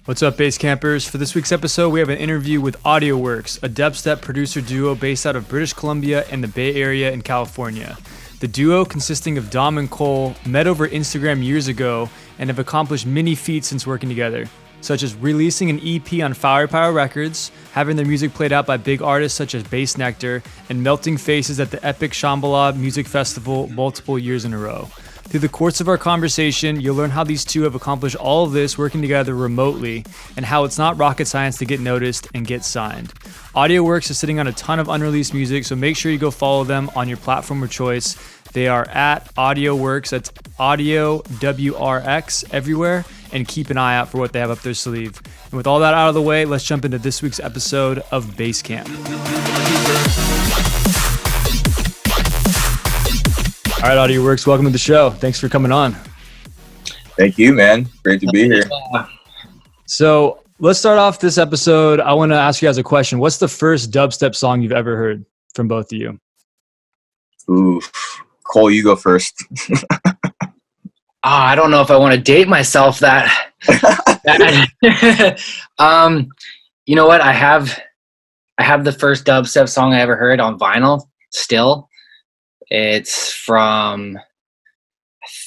What's up, Bass Campers? For this week's episode, we have an interview with Audiowrx, a dubstep producer duo based out of British Columbia and the Bay Area in California. The duo, consisting of Dom and Cole, met over Instagram years ago and have accomplished many feats since working together, such as releasing an EP on Firepower Records, having their music played out by big artists such as Bassnectar, and melting faces at the epic Shambala Music Festival multiple years in a row. Through the course of our conversation, you'll learn how these two have accomplished all of this working together remotely and how it's not rocket science to get noticed and get signed. Audiowrx is sitting on a ton of unreleased music, so make sure you go follow them on your platform of choice. They are at Audiowrx, that's Audiowrx everywhere, and keep an eye out for what they have up their sleeve. And with all that out of the way, let's jump into this week's episode of Bass Camp. All right, Audiowrx, welcome to the show. Thanks for coming on. Thank you, man. Great to be here. So let's start off this episode. I want to ask you guys a question. What's the first dubstep song you've ever heard from both of you? Ooh, Cole, you go first. I don't know if I want to date myself that. You know what? I have the first dubstep song I ever heard on vinyl still. It's from,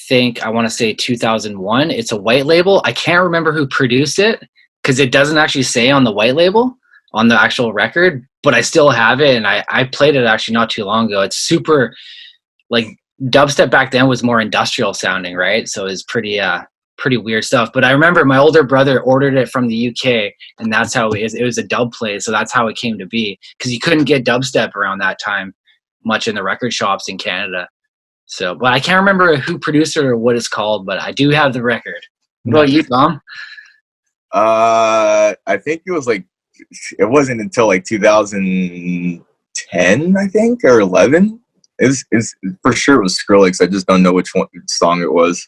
I want to say 2001. It's a white label. I can't remember who produced it because it doesn't actually say on the white label on the actual record, but I still have it. And I played it actually not too long ago. It's super, like, dubstep back then was more industrial sounding, right? So it's pretty weird stuff. But I remember my older brother ordered it from the UK, and that's how it was a dub play. So that's how it came to be, because you couldn't get dubstep around that time much in the record shops in Canada. So, but I can't remember who produced it or what it's called, but I do have the record. What about you, Tom? I think it wasn't until like 2010, I think, or 11. It's for sure it was Skrillex. I just don't know which song it was.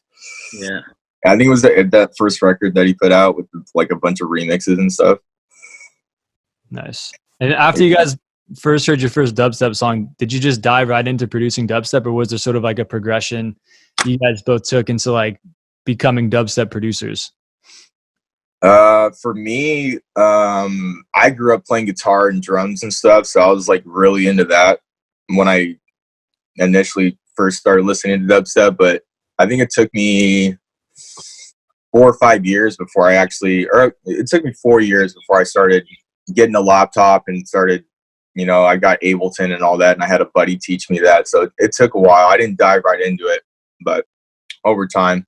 Yeah. I think it was that first record that he put out with like a bunch of remixes and stuff. Nice. And after you guys first heard your first dubstep song, did you just dive right into producing dubstep, or was there sort of like a progression you guys both took into like becoming dubstep producers? For me, I grew up playing guitar and drums and stuff, so I was like really into that when I initially first started listening to dubstep. But I think it took me 4 or 5 years before it took me 4 years before I started getting a laptop and started, I got Ableton and all that, and I had a buddy teach me that. So it took a while. I didn't dive right into it, but over time.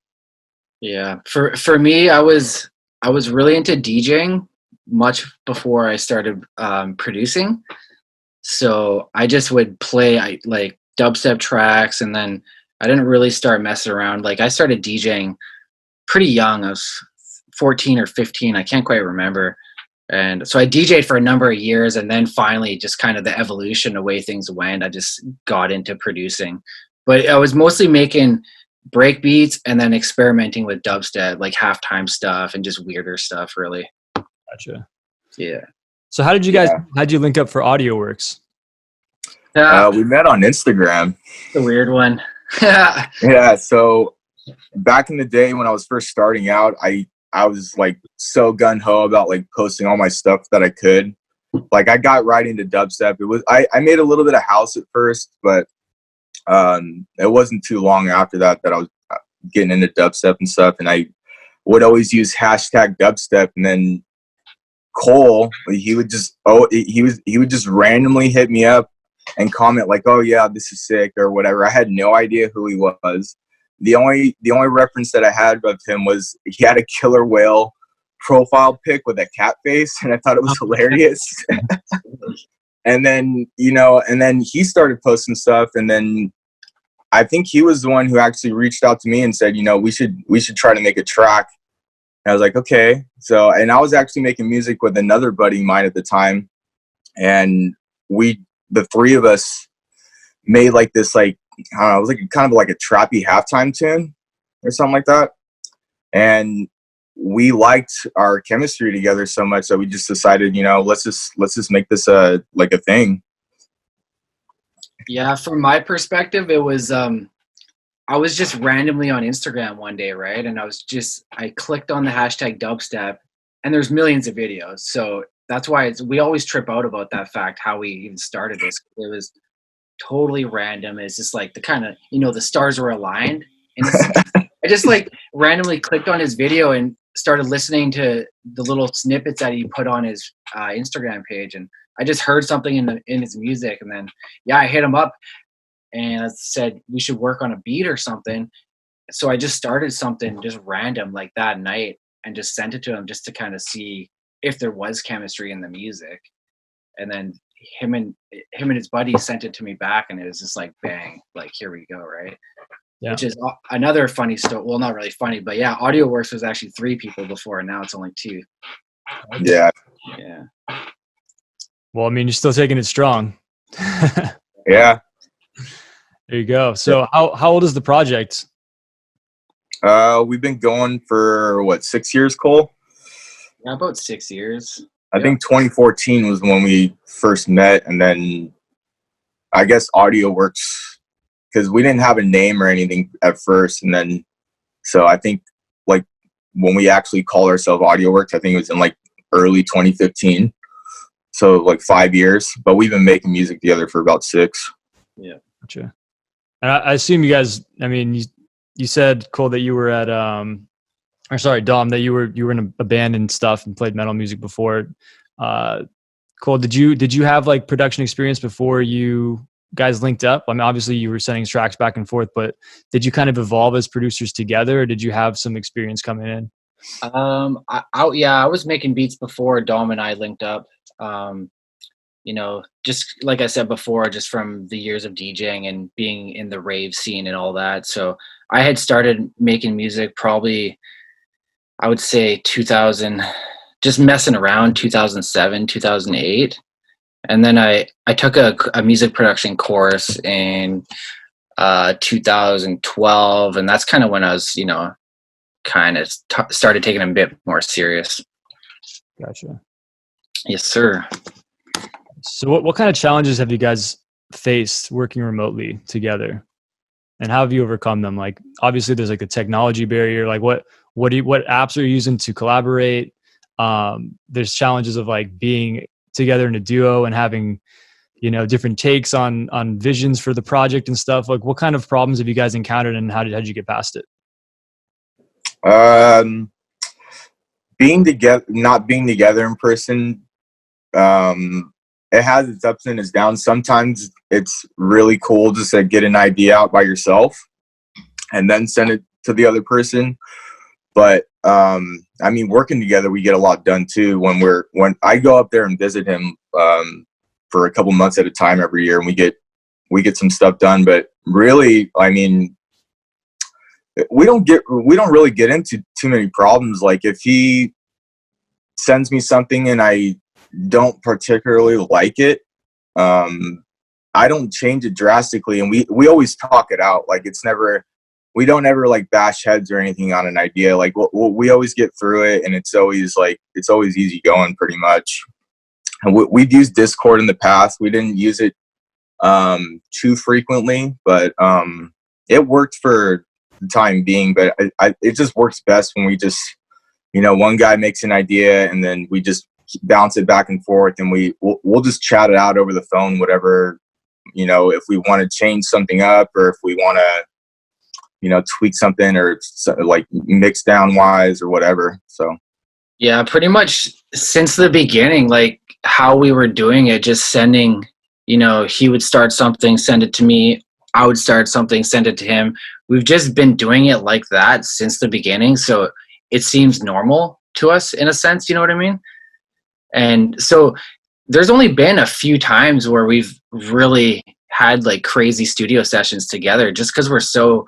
Yeah. For me, I was really into DJing much before I started producing. So I just would play like dubstep tracks, and then I didn't really start messing around. Like, I started DJing pretty young. I was 14 or 15. I can't quite remember. And so I DJed for a number of years, and then finally, just kind of the evolution, the way things went, I just got into producing. But I was mostly making break beats and then experimenting with dubstep, like halftime stuff and just weirder stuff, really. Gotcha. Yeah. So how'd you link up for Audiowrx? We met on Instagram. The weird one. Yeah. So back in the day when I was first starting out, I was like so gung-ho about like posting all my stuff that I could. Like, I got right into dubstep. I made a little bit of house at first, but it wasn't too long after that I was getting into dubstep and stuff. And I would always use hashtag dubstep, and then Cole, he would just randomly hit me up and comment like, "Oh yeah, this is sick," or whatever. I had no idea who he was. The only reference that I had of him was he had a killer whale profile pic with a cat face, and I thought it was hilarious. And then he started posting stuff, and then I think he was the one who actually reached out to me and said, we should try to make a track. And I was like, okay. So, and I was actually making music with another buddy of mine at the time, and the three of us made like this, like, I don't know, it was like kind of like a trappy halftime tune or something like that. And we liked our chemistry together so much that we just decided, let's just make this like a thing. Yeah, from my perspective, it was I was just randomly on Instagram one day, right? And I clicked on the hashtag dubstep, and there's millions of videos. So that's why we always trip out about that fact, how we even started this. It was totally random. It's just like the kind of, the stars were aligned. And I just like randomly clicked on his video and started listening to the little snippets that he put on his Instagram page. And I just heard something in his music. And then, I hit him up and I said, we should work on a beat or something. So I just started something just random like that night and just sent it to him just to kind of see if there was chemistry in the music. And then him and his buddy sent it to me back, and it was just like, bang, like, here we go, right? Yeah. Which is another funny story. Well, not really funny, but yeah, Audiowrx was actually 3 people before, and now it's only 2. Yeah. Yeah. Well, I mean, you're still taking it strong. Yeah. There you go. So how old is the project? We've been going for 6 years, Cole? Yeah, about 6 years. I think 2014 was when we first met, and then I guess Audiowrx, because we didn't have a name or anything at first, and then so I think like when we actually call ourselves Audiowrx, I think it was in like early 2015. So like 5 years, but we've been making music together for about 6. Yeah, gotcha. And I assume you guys, I mean, you said, Cole, that you were at Dom, that you were in a band and stuff and played metal music before. Cole, did you have like production experience before you guys linked up? I mean, obviously you were sending tracks back and forth, but did you kind of evolve as producers together, or did you have some experience coming in? I was making beats before Dom and I linked up. Just like I said before, just from the years of DJing and being in the rave scene and all that. So I had started making music probably, I would say 2000, just messing around 2007, 2008. And then I took a music production course in 2012. And that's kind of when I was, kind of started taking it a bit more serious. Gotcha. Yes, sir. So what kind of challenges have you guys faced working remotely together? And how have you overcome them? Like, obviously there's like a technology barrier. Like what apps are you using to collaborate? There's challenges of like being together in a duo and having, different takes on visions for the project and stuff. Like, what kind of problems have you guys encountered, and how did you get past it? Not being together in person, it has its ups and its downs. Sometimes it's really cool just to get an idea out by yourself and then send it to the other person. But I mean, working together, we get a lot done too. When I go up there and visit him for a couple months at a time every year, and we get some stuff done. But really, I mean, we don't really get into too many problems. Like if he sends me something and I don't particularly like it, I don't change it drastically, and we always talk it out. Like we don't ever like bash heads or anything on an idea. Like we always get through it, and it's always easy going pretty much. And we've used Discord in the past. We didn't use it too frequently, but it worked for the time being. But it just works best when we just, one guy makes an idea and then we just bounce it back and forth, and we'll just chat it out over the phone, whatever, if we want to change something up, or if we want to, tweak something, or like mix down wise or whatever. So yeah, pretty much since the beginning, like how we were doing it, just sending, he would start something, send it to me, I would start something, send it to him. We've just been doing it like that since the beginning, so it seems normal to us in a sense, you know what I mean? And so there's only been a few times where we've really had like crazy studio sessions together, just because we're so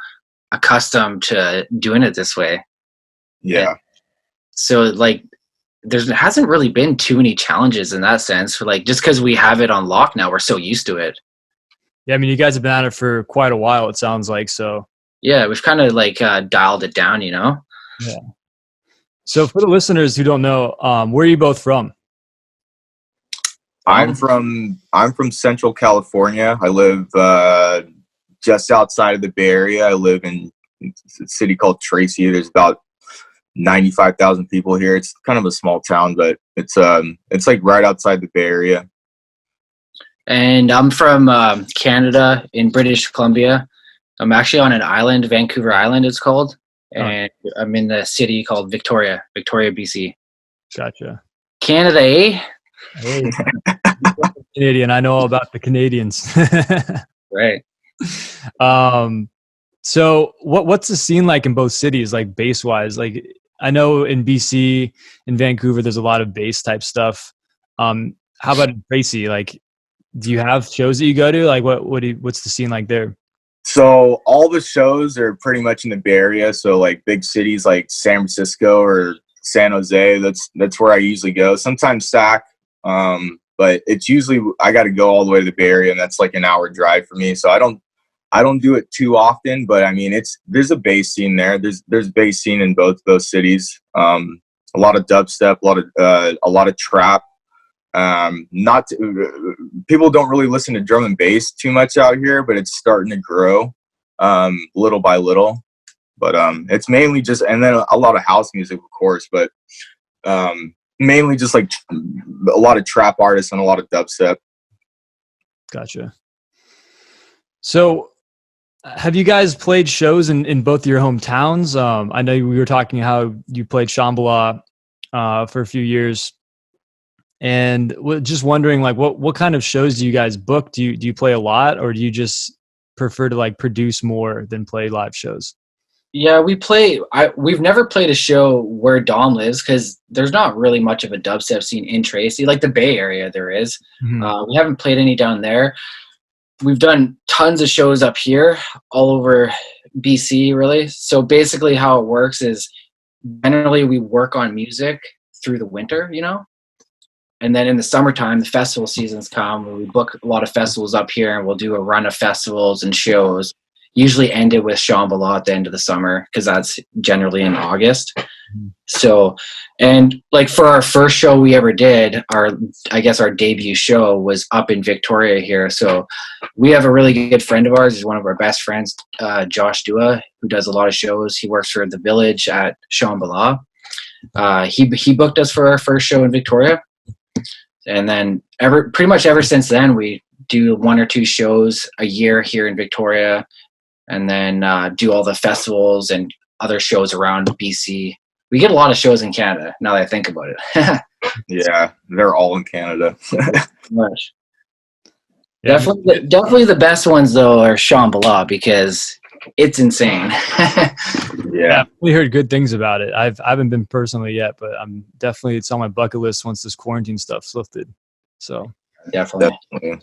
accustomed to doing it this way. Yeah. And so like there hasn't really been too many challenges in that sense, for like, just because we have it on lock now, we're so used to it. Yeah, I mean, you guys have been at it for quite a while, it sounds like. So yeah, we've kind of like dialed it down, Yeah. So for the listeners who don't know, where are you both from? I'm from Central California. I live just outside of the Bay Area. I live in a city called Tracy. There's about 95,000 people here. It's kind of a small town, but it's like right outside the Bay Area. And I'm from Canada in British Columbia. I'm actually on an island, Vancouver Island it's called. And I'm in the city called Victoria, BC. Gotcha. Canada, eh? Hey. Canadian. I know all about the Canadians. Right. So what's the scene like in both cities, like bass wise? Like I know in BC, in Vancouver, there's a lot of bass type stuff. How about in Tracy? Like, do you have shows that you go to? Like what's the scene like there? So all the shows are pretty much in the Bay Area. So like big cities like San Francisco or San Jose, that's where I usually go. Sometimes SAC, but it's usually I got to go all the way to the Bay Area, and that's like an hour drive for me. So I don't do it too often, but I mean there's a bass scene there. There's bass scene in both those cities. A lot of dubstep, a lot of trap. People don't really listen to drum and bass too much out here, but it's starting to grow little by little. But it's mainly just, and then a lot of house music, of course, but mainly just like a lot of trap artists and a lot of dubstep. Gotcha. So have you guys played shows in both your hometowns? I know we were talking how you played Shambala for a few years. And just wondering, like, what kind of shows do you guys book? Do you play a lot, or do you just prefer to like produce more than play live shows? Yeah, we've never played a show where Dom lives because there's not really much of a dubstep scene in Tracy. Like the Bay Area, there is. Mm-hmm. We haven't played any down there. We've done tons of shows up here, all over BC, really. So basically, how it works is generally we work on music through the winter, and then in the summertime, the festival seasons come. We book a lot of festivals up here, and we'll do a run of festivals and shows. Usually ended with Shambala at the end of the summer because that's generally in August. So, and like for our first show we ever did, our debut show was up in Victoria here. So we have a really good friend of ours. He's one of our best friends, Josh Dua, who does a lot of shows. He works for the Village at Shambala. He booked us for our first show in Victoria. And then pretty much ever since then, we do 1 or 2 shows a year here in Victoria, and then do all the festivals and other shows around BC. We get a lot of shows in Canada, now that I think about it. Yeah, they're all in Canada. Much. Yeah. Definitely the best ones, though, are Shambala because it's insane. Yeah. We heard good things about it. I haven't been personally yet, but it's on my bucket list once this quarantine stuff's lifted. So Definitely.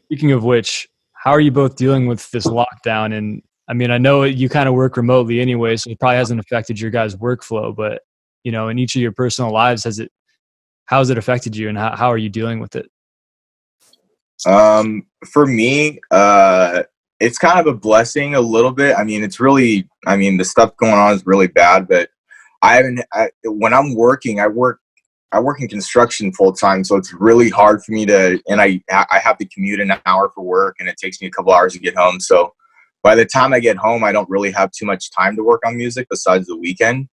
Speaking of which, how are you both dealing with this lockdown? And I mean, I know you kind of work remotely anyway, so it probably hasn't affected your guys' workflow, but in each of your personal lives, how has it affected you, and how are you dealing with it? For me, it's kind of a blessing a little bit. I mean, the stuff going on is really bad, but when I'm working, I work in construction full time. So it's really hard for me and I have to commute an hour for work, and it takes me a couple hours to get home. So by the time I get home, I don't really have too much time to work on music besides the weekend.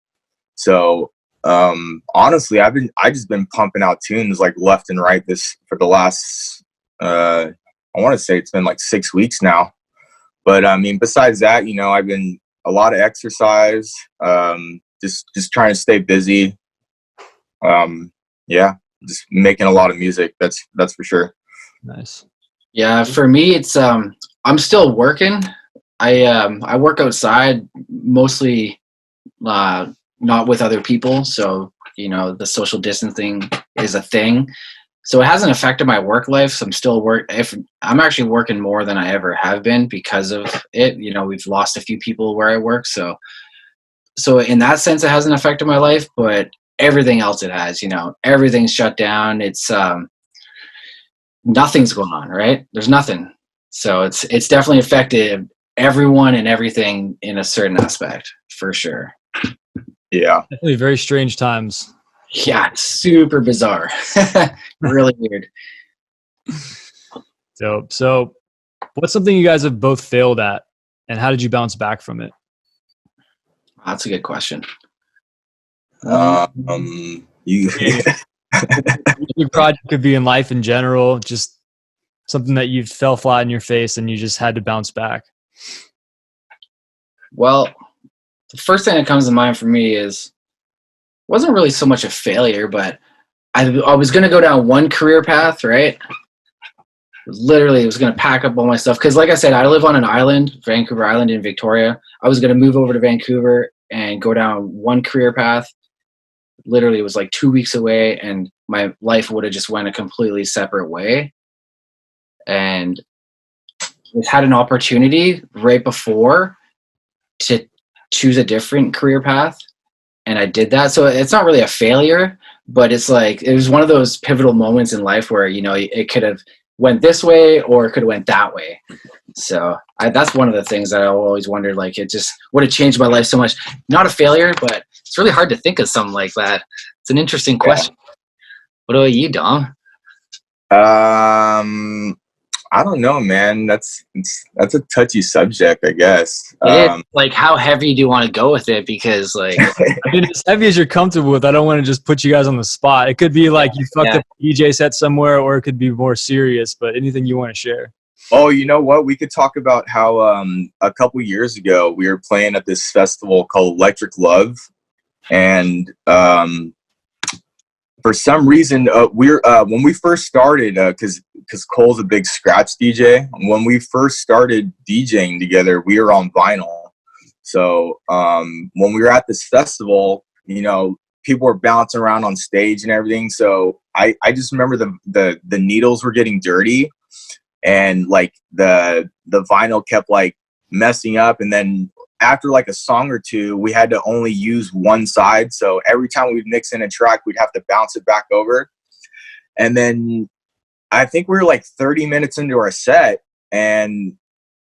So, honestly, I just been pumping out tunes like left and right for the last, I want to say it's been like 6 weeks now. But I mean, besides that, I've been a lot of exercise, just trying to stay busy. Yeah, just making a lot of music. That's for sure. Nice. Yeah, for me, it's I'm still working. I work outside mostly, not with other people. So the social distancing is a thing. So it hasn't affected my work life. So I'm still I'm actually working more than I ever have been because of it. We've lost a few people where I work. So in that sense, it hasn't affected my life, but everything else it has, everything's shut down. It's, nothing's going on, right? There's nothing. So it's definitely affected everyone and everything in a certain aspect, for sure. Yeah. Definitely very strange times. Yeah, it's super bizarre. Really weird. So what's something you guys have both failed at, and how did you bounce back from it? That's a good question. You Your project could be in life in general, just something that you fell flat in your face and you just had to bounce back. Well, the first thing that comes to mind for me is wasn't really so much a failure, but I was going to go down one career path, right? Literally, I was going to pack up all my stuff because, like I said, I live on an island, Vancouver Island in Victoria. I was going to move over to Vancouver and go down one career path. Literally, it was like 2 weeks away, and my life would have just went a completely separate way. And I had an opportunity right before to choose a different career path, and I did that. So it's not really a failure, but it's like it was one of those pivotal moments in life where, you know, it could have went this way or it could have went that way. So that's one of the things that I always wondered, like, it just would have changed my life so much. Not a failure, but it's really hard to think of something like that. It's an interesting question. What about you, Dom? I don't know, man. That's a touchy subject, I guess. It is. Like, how heavy do you want to go with it? Because, like, I mean, as heavy as you're comfortable with, I don't want to just put you guys on the spot. It could be like you fucked up a DJ set somewhere, or it could be more serious, but anything you want to share. Oh, you know what? We could talk about how a couple years ago we were playing at this festival called Electric Love, and for some reason when we first started, because Cole's a big scratch DJ. When we first started DJing together, we were on vinyl. So when we were at this festival, you know, people were bouncing around on stage and everything. So I just remember the needles were getting dirty, and like the vinyl kept like messing up. And then after like a song or two, we had to only use one side. So every time we'd mix in a track, we'd have to bounce it back over. And then I think we were like 30 minutes into our set, and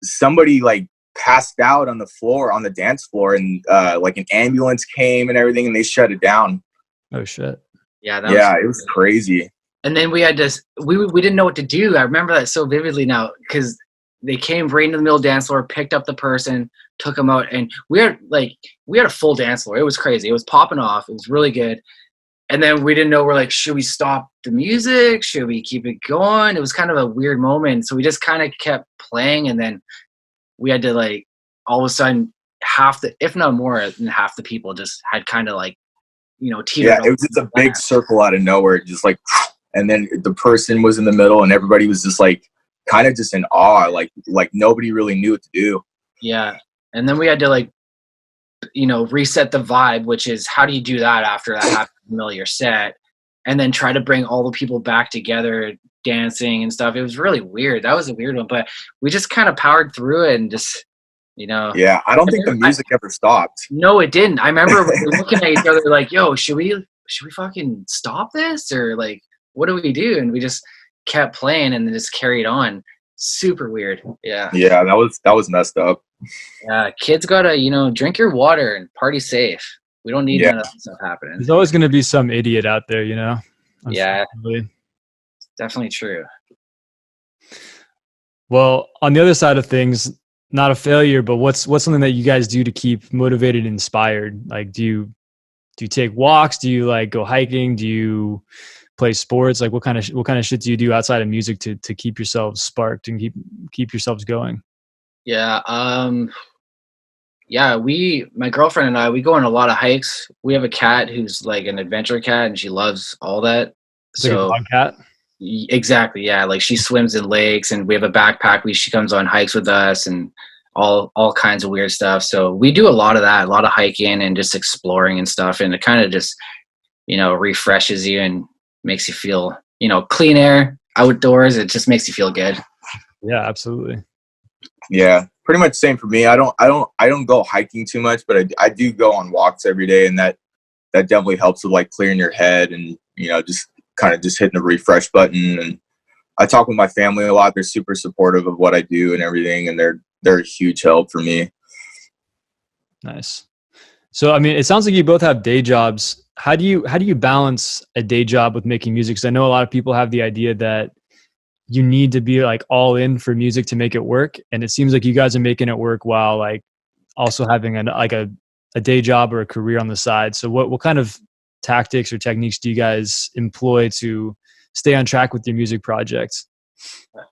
somebody like passed out on the floor, on the dance floor, and like an ambulance came and everything, and they shut it down. Oh shit. Yeah, it was crazy. And then we had to, we didn't know what to do. I remember that so vividly now, because they came right into the middle of the dance floor, picked up the person, took them out, and we had a full dance floor. It was crazy. It was popping off. It was really good. And then we didn't know, we're like, should we stop the music? Should we keep it going? It was kind of a weird moment. So we just kind of kept playing, and then we had to, like, all of a sudden if not more than half the people just had kind of like, you know, teetered. Yeah, it was just a big circle out of nowhere, just like, and then the person was in the middle, and everybody was just like, kind of just in awe, like nobody really knew what to do. Yeah. And then we had to, like, you know, reset the vibe, which is, how do you do that after that happened in the middle of your set, and then try to bring all the people back together dancing and stuff. It was really weird. That was a weird one, but we just kind of powered through it and just, you know. Yeah, I don't think the music ever stopped. No, it didn't. I remember we were looking at each other like, yo, should we fucking stop this, or like, what do we do? And we just kept playing and then just carried on. Super weird. Yeah, that was messed up. Yeah, kids gotta, you know, drink your water and party safe. We don't need none of that stuff happening. There's always going to be some idiot out there, you know. Yeah, definitely true. Well, on the other side of things, not a failure, but what's something that you guys do to keep motivated and inspired? Like, do you take walks? Do you like go hiking? Do you play sports? Like, what kind of shit do you do outside of music to keep yourselves sparked and keep yourselves going? Yeah. My girlfriend and I, we go on a lot of hikes. We have a cat who's like an adventure cat, and she loves all that. So like a dog cat? Exactly. Yeah. Like, she swims in lakes, and we have a backpack. She comes on hikes with us, and all kinds of weird stuff. So we do a lot of that, a lot of hiking and just exploring and stuff. And it kind of just, you know, refreshes you and makes you feel, you know, clean air outdoors. It just makes you feel good. Yeah, absolutely. Yeah, pretty much same for me. I don't go hiking too much, but I do go on walks every day, and that definitely helps with like clearing your head and, you know, just kind of just hitting the refresh button. And I talk with my family a lot. They're super supportive of what I do and everything, and they're a huge help for me. Nice. So, I mean, it sounds like you both have day jobs. How do you balance a day job with making music? Because I know a lot of people have the idea that you need to be like all in for music to make it work, and it seems like you guys are making it work while like also having a day job or a career on the side. So what kind of tactics or techniques do you guys employ to stay on track with your music projects?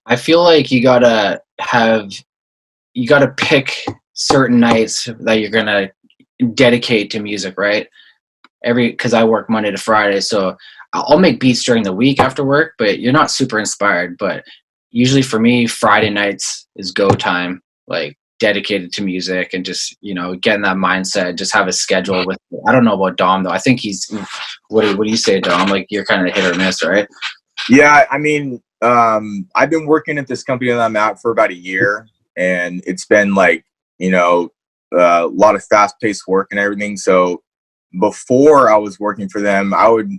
I feel like you gotta pick certain nights that you're gonna dedicate to music, right? Because I work Monday to Friday, so I'll make beats during the week after work, but you're not super inspired. But usually for me, Friday nights is go time, like dedicated to music and just, get in that mindset, just have a schedule with, I don't know about Dom though. I think what do you say, Dom? Like you're kind of hit or miss, right? Yeah. I mean, I've been working at this company that I'm at for about a year, and it's been like, a lot of fast paced work and everything. So before I was working for them, I would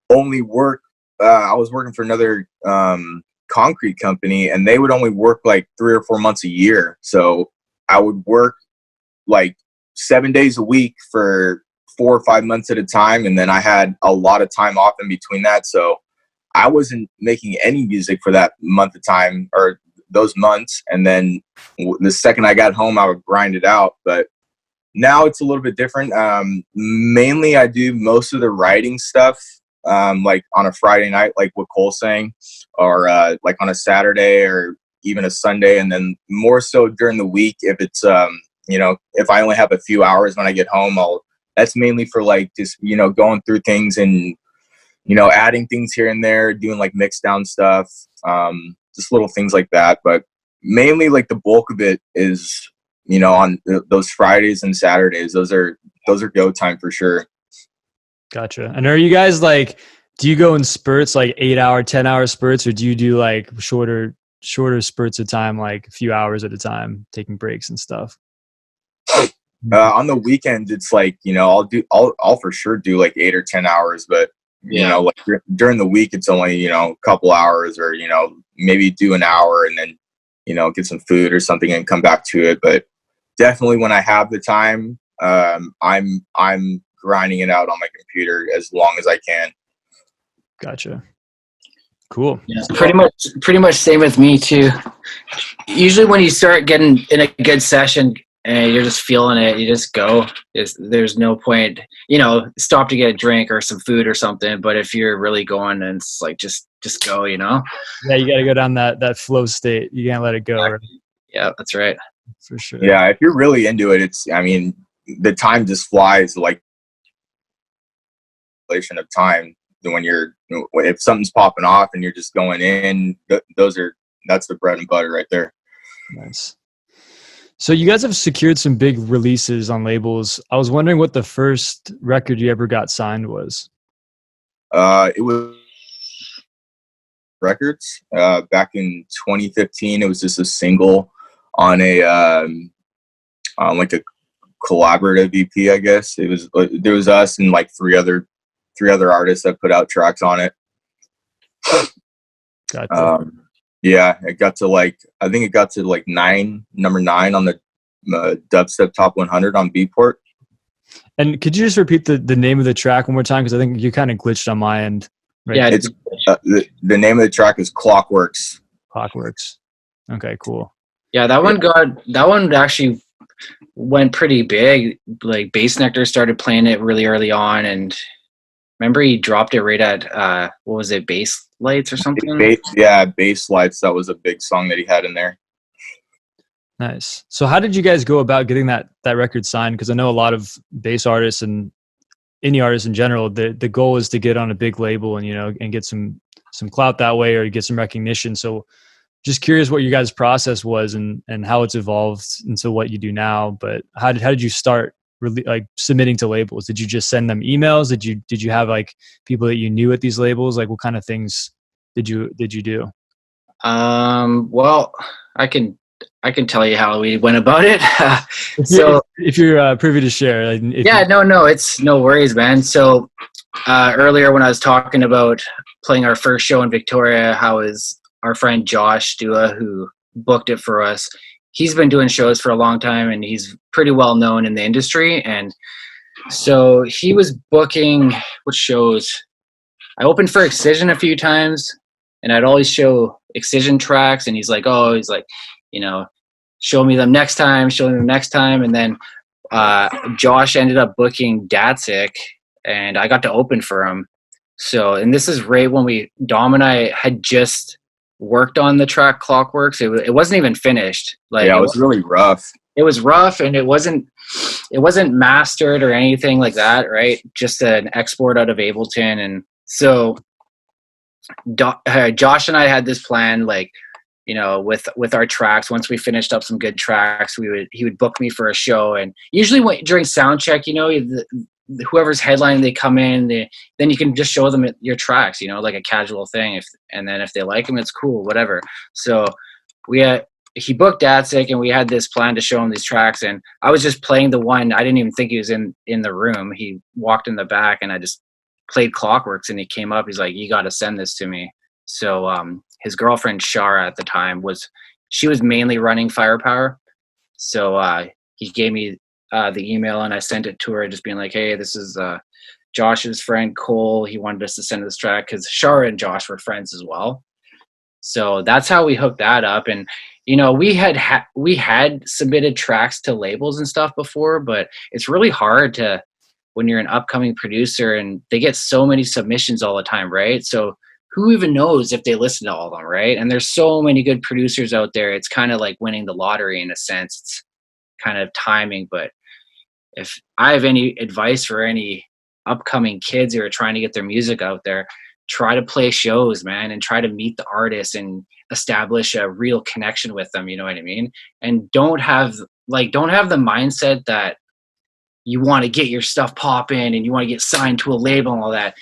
only work, I was working for another, concrete company, and they would only work like 3 or 4 months a year. So I would work like 7 days a week for 4 or 5 months at a time. And then I had a lot of time off in between that. So I wasn't making any music for that month of time or those months. And then the second I got home, I would grind it out. But now it's a little bit different. Mainly I do most of the writing stuff, like on a Friday night, like what Cole's saying, or like on a Saturday or even a Sunday. And then more so during the week, if it's, if I only have a few hours when I get home, that's mainly for like just, going through things and, adding things here and there, doing like mix down stuff, just little things like that. But mainly like the bulk of it is, on those Fridays and Saturdays. Those are go time for sure. Gotcha. And are you guys like, do you go in spurts, like 8-hour, 10-hour spurts, or do you do like shorter spurts of time, like a few hours at a time, taking breaks and stuff? On the weekends, it's like, I'll for sure do like 8 or 10 hours, but like during the week, it's only, a couple hours, or, maybe do an hour and then, get some food or something and come back to it. But definitely when I have the time, I'm grinding it out on my computer as long as I can. Gotcha. Cool. Yeah, pretty much same with me too. Usually when you start getting in a good session and you're just feeling it, you just go. There's no point, stop to get a drink or some food or something. But if you're really going, and it's like, just go, Yeah, you got to go down that flow state. You can't let it go. Right? Yeah, that's right. For sure. Yeah. If you're really into it, the time just flies, like of time. If something's popping off and you're just going in, that's the bread and butter right there. Nice. So you guys have secured some big releases on labels. I was wondering what the first record you ever got signed was. It was Records back in 2015. It was just a single on like a collaborative EP, I guess. There was us and like three other artists that put out tracks on it. Gotcha. Yeah, I think it got to like number 9 on the dubstep top 100 on Beatport. And could you just repeat the name of the track one more time? Because I think you kind of glitched on my end. Right? Yeah, it's the name of the track is Clockworks. Clockworks. Okay, cool. Yeah, that one actually went pretty big. Like Bassnectar started playing it really early on, and remember he dropped it right at what was it, Bass Lights or something? Bass Lights. That was a big song that he had in there. Nice. So how did you guys go about getting that record signed? Because I know a lot of bass artists and indie artists in general, the goal is to get on a big label and and get some clout that way, or get some recognition. So just curious what your guys' process was and how it's evolved into what you do now. But how did you start really like submitting to labels? Did you just send them emails? Did you have like people that you knew at these labels? Like what kind of things did you do? Well, I can tell you how we went about it. So if you're privy to share. No, it's no worries, man. So earlier when I was talking about playing our first show in Victoria, how is our friend Josh Dua, who booked it for us, he's been doing shows for a long time and he's pretty well known in the industry. And so he was booking what shows. I opened for Excision a few times and I'd always show Excision tracks, and he's like, show me them next time. And then Josh ended up booking Datsik and I got to open for him. So, and this is right when Dom and I had just worked on the track Clockworks. It wasn't even finished. Like, yeah, it was really rough. It was rough, and it wasn't mastered or anything like that, right? Just an export out of Ableton. And so Josh and I had this plan, like, you know, with our tracks. Once we finished up some good tracks, he would book me for a show, and usually during sound check, you know, whoever's headlining, they come in, then you can just show them your tracks, you know, like a casual thing. And then if they like them, it's cool, whatever. So he booked Datsik, and we had this plan to show him these tracks, and I was just playing the one. I didn't even think he was in the room. He walked in the back, and I just played Clockworks, and he came up. He's like, "You got to send this to me." So his girlfriend Shara at the time was mainly running Firepower. So he gave me the email, and I sent it to her, just being like, "Hey, this is Josh's friend Cole. He wanted us to send this track," because Shara and Josh were friends as well. So that's how we hooked that up. And you know, we had submitted tracks to labels and stuff before, but it's really hard to, when you're an upcoming producer and they get so many submissions all the time, right? So who even knows if they listen to all of them, right? And there's so many good producers out there. It's kind of like winning the lottery in a sense. It's kind of timing. But if I have any advice for any upcoming kids who are trying to get their music out there, try to play shows, man, and try to meet the artists and establish a real connection with them. You know what I mean? And don't have the mindset that you want to get your stuff popping and you want to get signed to a label and all that.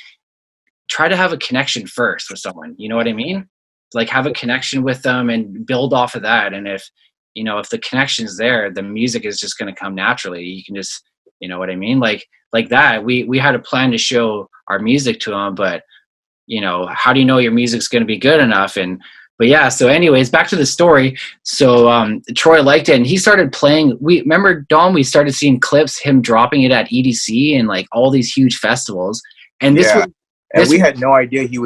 Try to have a connection first with someone. You know what I mean? Like, have a connection with them and build off of that. And if the connection's there, the music is just going to come naturally. You can just, you know what I mean? Like that. We had a plan to show our music to them, but you know, how do you know your music's going to be good enough? But yeah, so anyways, back to the story. So Troy liked it, and he started playing. Remember, Dom, we started seeing clips, him dropping it at EDC and like all these huge festivals. And we had no idea he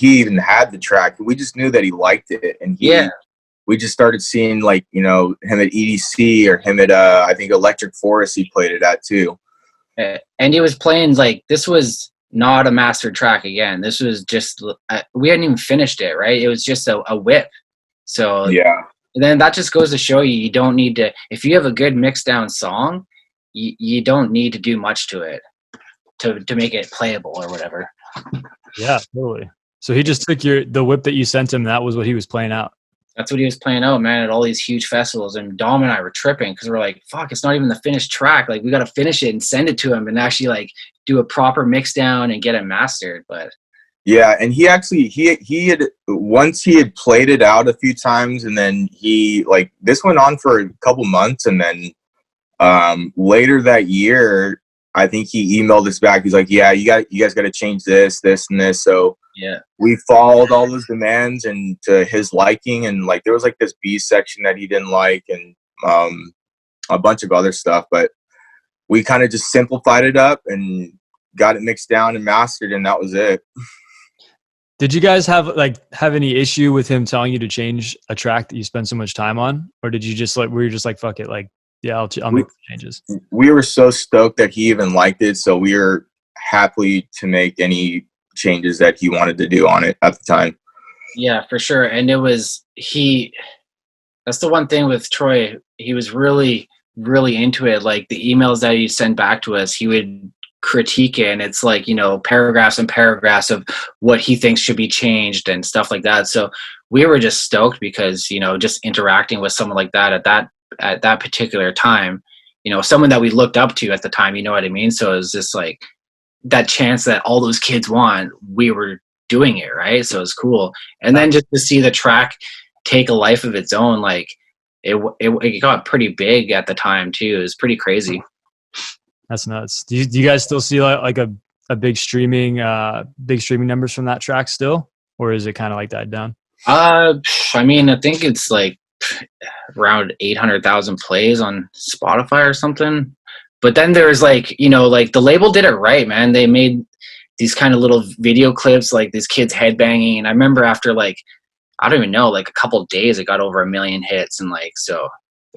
even had the track. We just knew that he liked it. And we just started seeing, like, you know, him at EDC or him at, I think Electric Forest, he played it at too. And he was playing, like, this was not a mastered track again. This was just, we hadn't even finished it, right? It was just a whip. So yeah. And then that just goes to show you, you don't need to, if you have a good mixed down song, you don't need to do much to it to make it playable or whatever. Yeah, totally. So he just took the whip that you sent him. That was what he was playing out. That's what he was playing out, man, at all these huge festivals. And Dom and I were tripping because we're like, fuck, it's not even the finished track. Like, we got to finish it and send it to him and actually, like, do a proper mix down and get it mastered. But yeah, and he actually, he had, once he had played it out a few times, and then he, like, this went on for a couple months, and then later that year, I think he emailed us back. He's like, yeah, you guys got to change this, and this. So yeah, we followed all those demands and to his liking. And like, there was like this B section that he didn't like, and a bunch of other stuff, but we kind of just simplified it up and got it mixed down and mastered, and that was it. Did you guys have any issue with him telling you to change a track that you spend so much time on? Or did you just were you just like, fuck it, like, yeah, I'll make the changes? We were so stoked that he even liked it, so we were happy to make any changes that he wanted to do on it at the time. Yeah, for sure. And it was, that's the one thing with Troy, he was really, really into it. Like, the emails that he sent back to us, he would critique it, and it's like, you know, paragraphs and paragraphs of what he thinks should be changed and stuff like that. So we were just stoked because, you know, just interacting with someone like that at that particular time, you know, someone that we looked up to at the time, you know what I mean? So it was just like that chance that all those kids want, we were doing it, right? So it was cool. And then just to see the track take a life of its own, like it got pretty big at the time too. It was pretty crazy. That's nuts. Do you guys still see like a big streaming numbers from that track still, or is it kind of like died down? I mean, I think it's like around 800,000 plays on Spotify or something. But then there's like, you know, like the label did it right, man. They made these kind of little video clips, like these kids headbanging. And I remember after, like, I don't even know, like a couple of days, it got over 1 million hits. And like, so.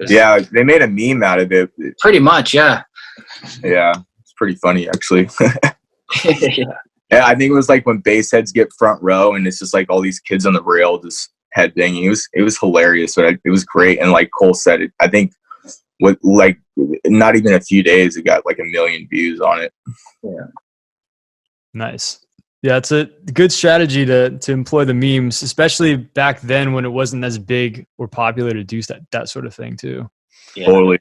Yeah, they made a meme out of it. Pretty much, yeah. Yeah, it's pretty funny, actually. Yeah. Yeah, I think it was like when bass heads get front row and it's just like all these kids on the rail just headbanging. It was hilarious, but it was great. And like Cole said, I think with like not even a few days, it got like 1 million views on it. Yeah. Nice. Yeah, it's a good strategy to employ the memes, especially back then when it wasn't as big or popular to do that sort of thing too. Yeah. Totally.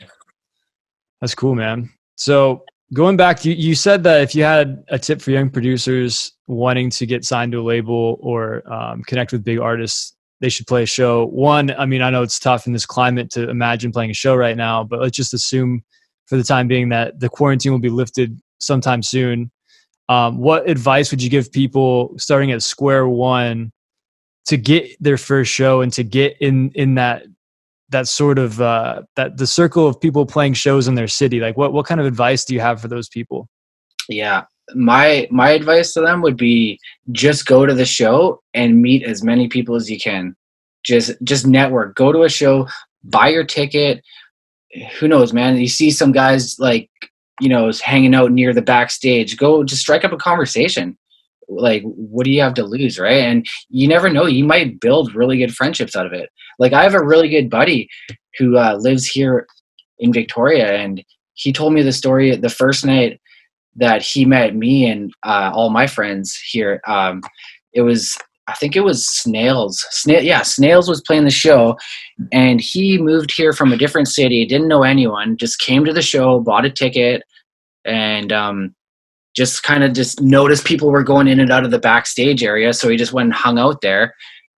That's cool, man. So going back, you said that if you had a tip for young producers wanting to get signed to a label or connect with big artists, they should play a show. One, I mean, I know it's tough in this climate to imagine playing a show right now, but let's just assume for the time being that the quarantine will be lifted sometime soon. What advice would you give people starting at square one to get their first show and to get in that sort of that the circle of people playing shows in their city? Like what kind of advice do you have for those people? Yeah. My advice to them would be just go to the show and meet as many people as you can. Just network. Go to a show, buy your ticket. Who knows, man? You see some guys like, hanging out near the backstage. Go just strike up a conversation. Like, what do you have to lose, right? And you never know, you might build really good friendships out of it. Like, I have a really good buddy who lives here in Victoria, and he told me the story the first night that he met me and all my friends here. I think it was Snails. Snails was playing the show, and he moved here from a different city, didn't know anyone, just came to the show, bought a ticket, and just noticed people were going in and out of the backstage area, so he just went and hung out there.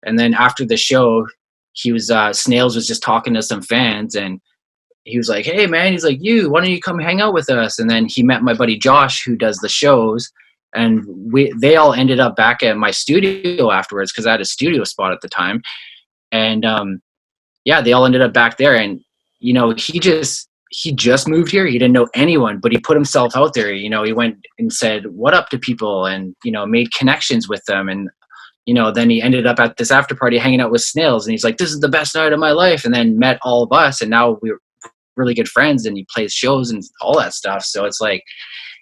And then after the show, he was Snails was just talking to some fans, and he was like, "Hey man," he's like, why don't you come hang out with us? And then he met my buddy Josh, who does the shows, and they all ended up back at my studio afterwards because I had a studio spot at the time. And they all ended up back there. And he just moved here. He didn't know anyone, but he put himself out there. He went and said what up to people, and made connections with them. And then he ended up at this after party hanging out with Snails, and he's like, "This is the best night of my life." And then met all of us, and now we're really good friends, and he plays shows and all that stuff. So it's like,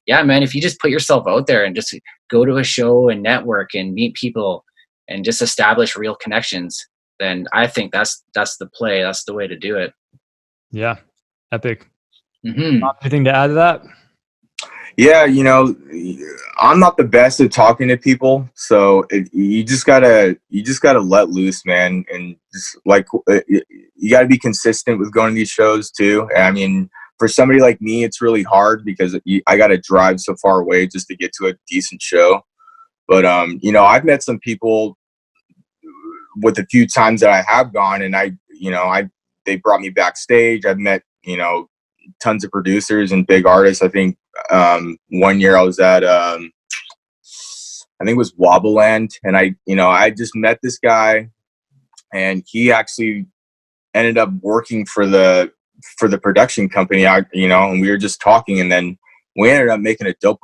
yeah, man, if you just put yourself out there and just go to a show and network and meet people and just establish real connections, then I think that's the play. That's the way to do it. Yeah. Epic. Mm-hmm. Anything to add to that? Yeah, I'm not the best at talking to people, so you just gotta let loose, man, and just like you gotta be consistent with going to these shows too. I mean, for somebody like me, it's really hard because I gotta drive so far away just to get to a decent show. But I've met some people with a few times that I have gone, and they brought me backstage. I've met tons of producers and big artists. I think one year I was at I think it was Wobbleland, and I just met this guy, and he actually ended up working for the production company. And we were just talking, and then we ended up making a dope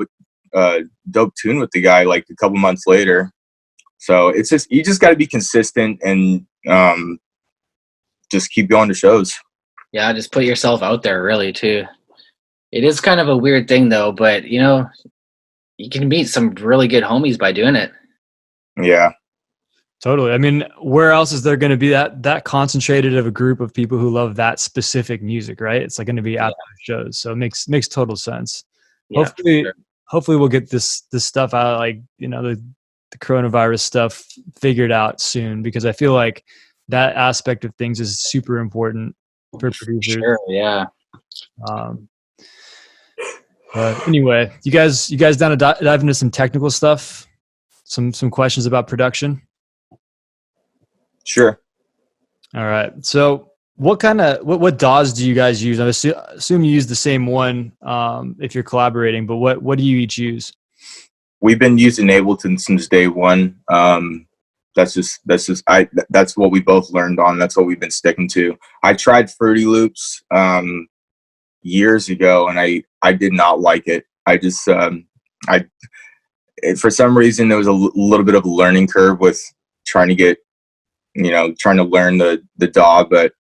tune with the guy like a couple months later. So it's just, you just got to be consistent and just keep going to shows. Yeah, just put yourself out there, really, too. It is kind of a weird thing, though, but, you can meet some really good homies by doing it. Yeah. Totally. I mean, where else is there going to be that concentrated of a group of people who love that specific music, right? It's like going to be at those shows. So it makes total sense. Yeah, hopefully we'll get this stuff out, like, the coronavirus stuff figured out soon, because I feel like that aspect of things is super important for producers. Sure, yeah. But anyway, you guys down to dive into some technical stuff, some questions about production? Sure. All right. So what DAWs do you guys use? I assume you use the same one if you're collaborating, but what do you each use? We've been using Ableton since day one. That's what we both learned on. That's what we've been sticking to. I tried Fruity Loops years ago, and I did not like it. I just for some reason there was a little bit of a learning curve with trying to learn the DAW. But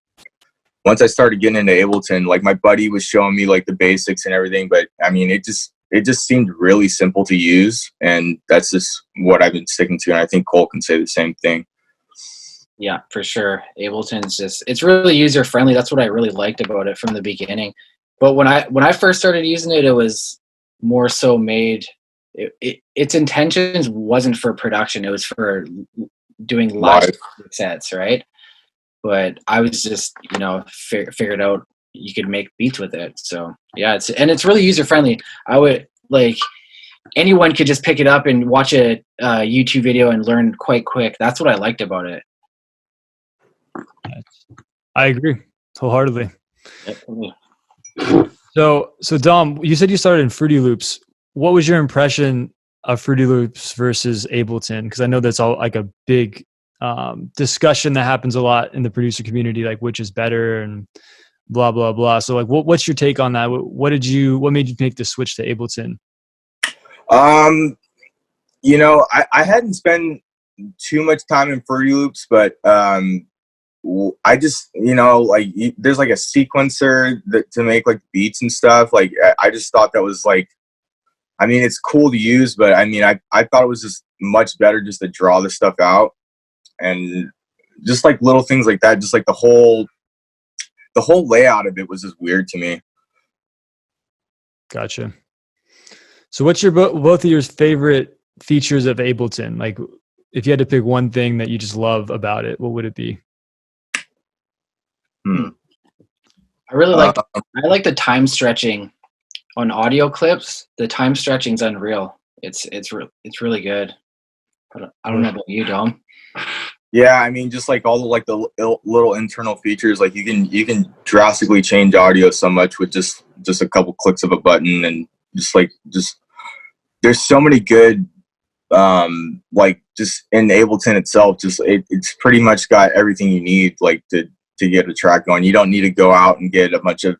once I started getting into Ableton, like, my buddy was showing me like the basics and everything, but I mean, it just it just seemed really simple to use, and that's just what I've been sticking to. And I think Cole can say the same thing. Yeah, for sure. Ableton's just, it's really user friendly. That's what I really liked about it from the beginning. But when I first started using it, it was more so made. Its intentions wasn't for production. It was for doing live sets, right? But I was just, figured out you could make beats with it. So yeah, it's really user friendly. I would like anyone could just pick it up and watch a YouTube video and learn quite quick. That's what I liked about it. I agree wholeheartedly. Yep. So Dom, you said you started in Fruity Loops. What was your impression of Fruity Loops versus Ableton? Because I know that's all like a big discussion that happens a lot in the producer community, like which is better and blah blah blah. So like, what's your take on that? What made you make the switch to Ableton? I hadn't spent too much time in Fruity Loops, but I just, there's like a sequencer to make like beats and stuff. Like, I just thought that was like, I mean, it's cool to use, but I mean, I thought it was just much better just to draw the stuff out, and just like little things like that. Just like the whole layout of it was just weird to me. Gotcha. So what's your both of your favorite features of Ableton? Like, if you had to pick one thing that you just love about it, what would it be? I really like the time stretching on audio clips. The time stretching's unreal. It's really good. I don't know about you, Dom. Yeah, I mean, just like all the little internal features, like you can drastically change audio so much with just a couple clicks of a button, and just there's so many good like just in Ableton itself, just it's pretty much got everything you need like to get a track going. You don't need to go out and get a bunch of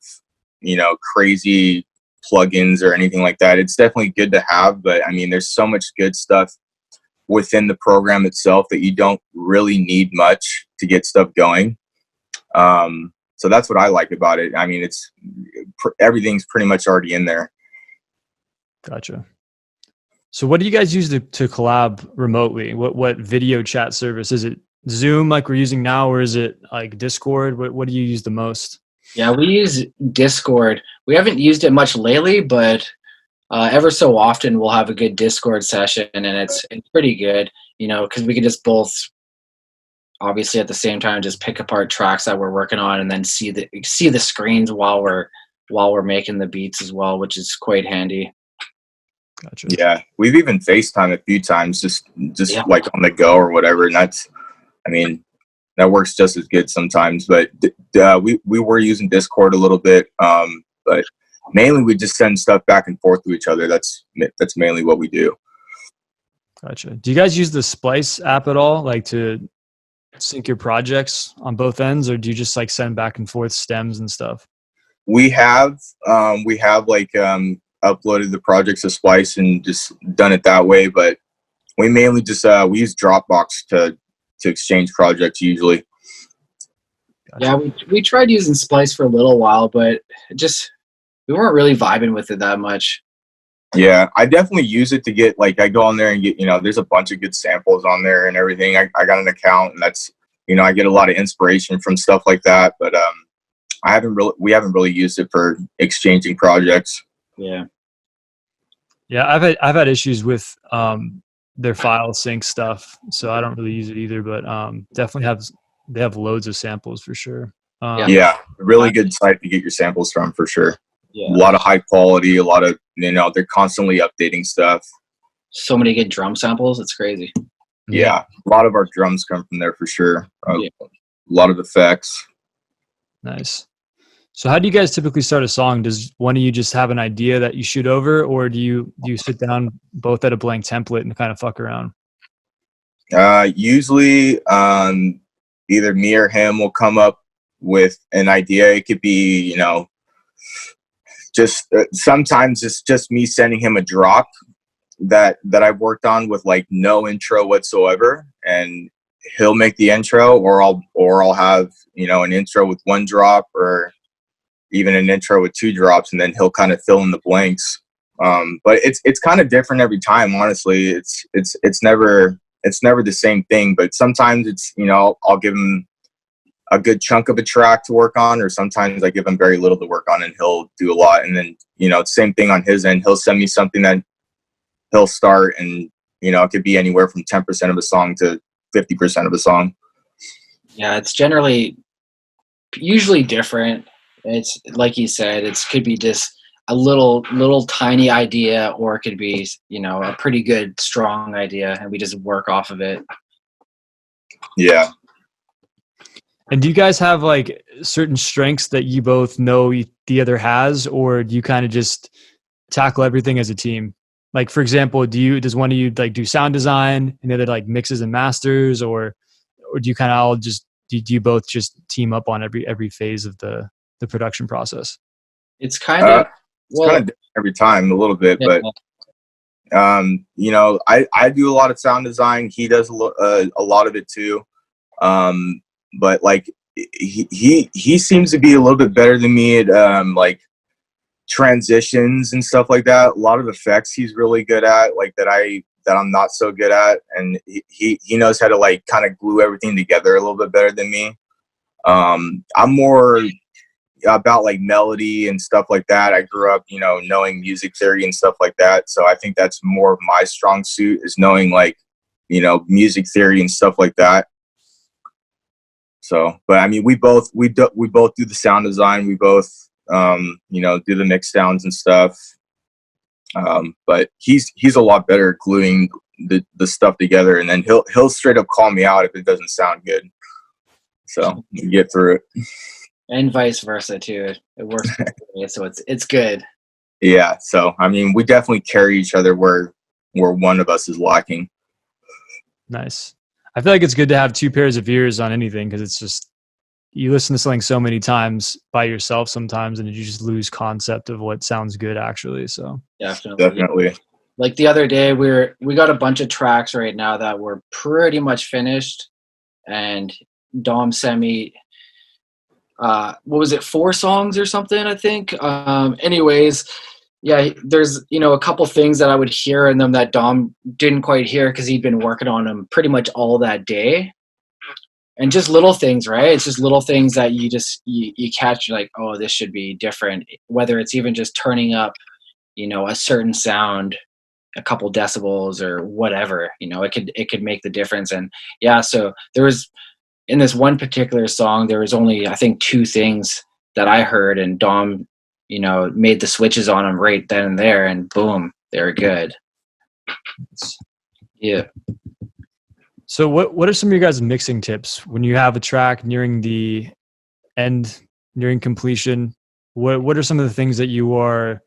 crazy plugins or anything like that. It's definitely good to have, but I mean, there's so much good stuff within the program itself that you don't really need much to get stuff going. So that's what I like about it. I mean, everything's pretty much already in there. Gotcha. So what do you guys use to collab remotely? What video chat service? Is it Zoom like we're using now, or is it like Discord? What do you use the most? Yeah, we use Discord. We haven't used it much lately, but ever so often we'll have a good Discord session, and it's pretty good, because we can just both obviously at the same time just pick apart tracks that we're working on, and then see the screens while we're making the beats as well, which is quite handy. Gotcha. Yeah, we've even FaceTime a few times, just like on the go or whatever, and that works just as good sometimes. But we were using Discord a little bit, but mainly we just send stuff back and forth to each other. That's mainly what we do. Gotcha. Do you guys use the Splice app at all, like to sync your projects on both ends, or do you just like send back and forth stems and stuff? We have like uploaded the projects to Splice and just done it that way, but we mainly just we use Dropbox to exchange projects usually. Gotcha. Yeah, we tried using Splice for a little while, but we weren't really vibing with it that much. Yeah, I definitely use it to get, like, I go on there and get, there's a bunch of good samples on there and everything. I got an account, and that's, I get a lot of inspiration from stuff like that, but we haven't really used it for exchanging projects. Yeah. Yeah, I've had issues with their file sync stuff, so I don't really use it either, but definitely they have loads of samples for sure. Yeah, really good site to get your samples from for sure. Yeah. A lot of high quality, a lot of, they're constantly updating stuff. So many good drum samples, it's crazy. Yeah, a lot of our drums come from there for sure. A lot of effects. Nice. So how do you guys typically start a song? Does one of you just have an idea that you shoot over, or do you sit down both at a blank template and kind of fuck around? Usually either me or him will come up with an idea. It could be, just sometimes it's just me sending him a drop that I've worked on with like no intro whatsoever, and he'll make the intro, or I'll have, an intro with one drop, or even an intro with two drops, and then he'll kind of fill in the blanks But it's kind of different every time, honestly. It's never the same thing, but sometimes it's, you know, I'll give him a good chunk of a track to work on, or sometimes I give him very little to work on and he'll do a lot. And then, you know, same thing on his end. He'll send me something that he'll start, and, you know, it could be anywhere from 10% of a song to 50% of a song. Yeah, it's usually different. It's like you said, it could be just a little tiny idea, or it could be, you know, a pretty good strong idea, and we just work off of it. Yeah. And do you guys have like certain strengths that you both know the other has, or do you kind of just tackle everything as a team? Like, for example, does one of you like do sound design and the other like mixes and masters, or do you kind of all just do you both just team up on every phase of the production process? It's kind of different every time a little bit, yeah. But you know, I do a lot of sound design. He does a lot of it too. But like he seems to be a little bit better than me at like transitions and stuff like that. A lot of effects he's really good at, like that I'm not so good at, and he knows how to like kind of glue everything together a little bit better than me. I'm more about like melody and stuff like that. I grew up, you know, knowing music theory and stuff like that, so I think that's more of my strong suit, is knowing like, you know, music theory and stuff like that. So, but I mean, we both do the sound design. We both, you know, do the mix downs and stuff. But he's a lot better at gluing the stuff together, and then he'll straight up call me out if it doesn't sound good. So you get through it. And vice versa too. It works both ways, so it's good. Yeah. So I mean, we definitely carry each other where one of us is lacking. Nice. I feel like it's good to have two pairs of ears on anything, because it's just, you listen to something so many times by yourself sometimes, and you just lose concept of what sounds good actually. So definitely. Like the other day, we got a bunch of tracks right now that were pretty much finished, and Dom sent me what was it, 4 songs or something, I think. Anyways, yeah, there's, you know, a couple things that I would hear in them that Dom didn't quite hear because he'd been working on them pretty much all that day. And just little things, right? It's just little things that you just you catch, like, oh, this should be different. Whether it's even just turning up, you know, a certain sound a couple decibels or whatever, you know, it could make the difference. And yeah, so there was, in this one particular song, there was only, I think, 2 things that I heard, and Dom, you know, made the switches on them right then and there, and boom, they're good. Yeah. So what are some of your guys' mixing tips when you have a track nearing the end, nearing completion? What are some of the things that you are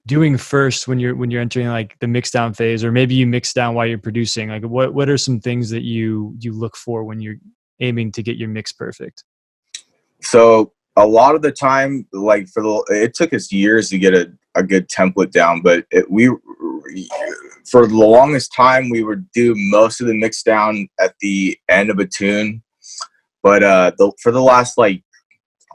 doing first when you're entering like the mix down phase, or maybe you mix down while you're producing? Like what are some things that you look for when you're aiming to get your mix perfect? So a lot of the time, like it took us years to get a good template down, but for the longest time, we would do most of the mix down at the end of a tune. But for the last, like,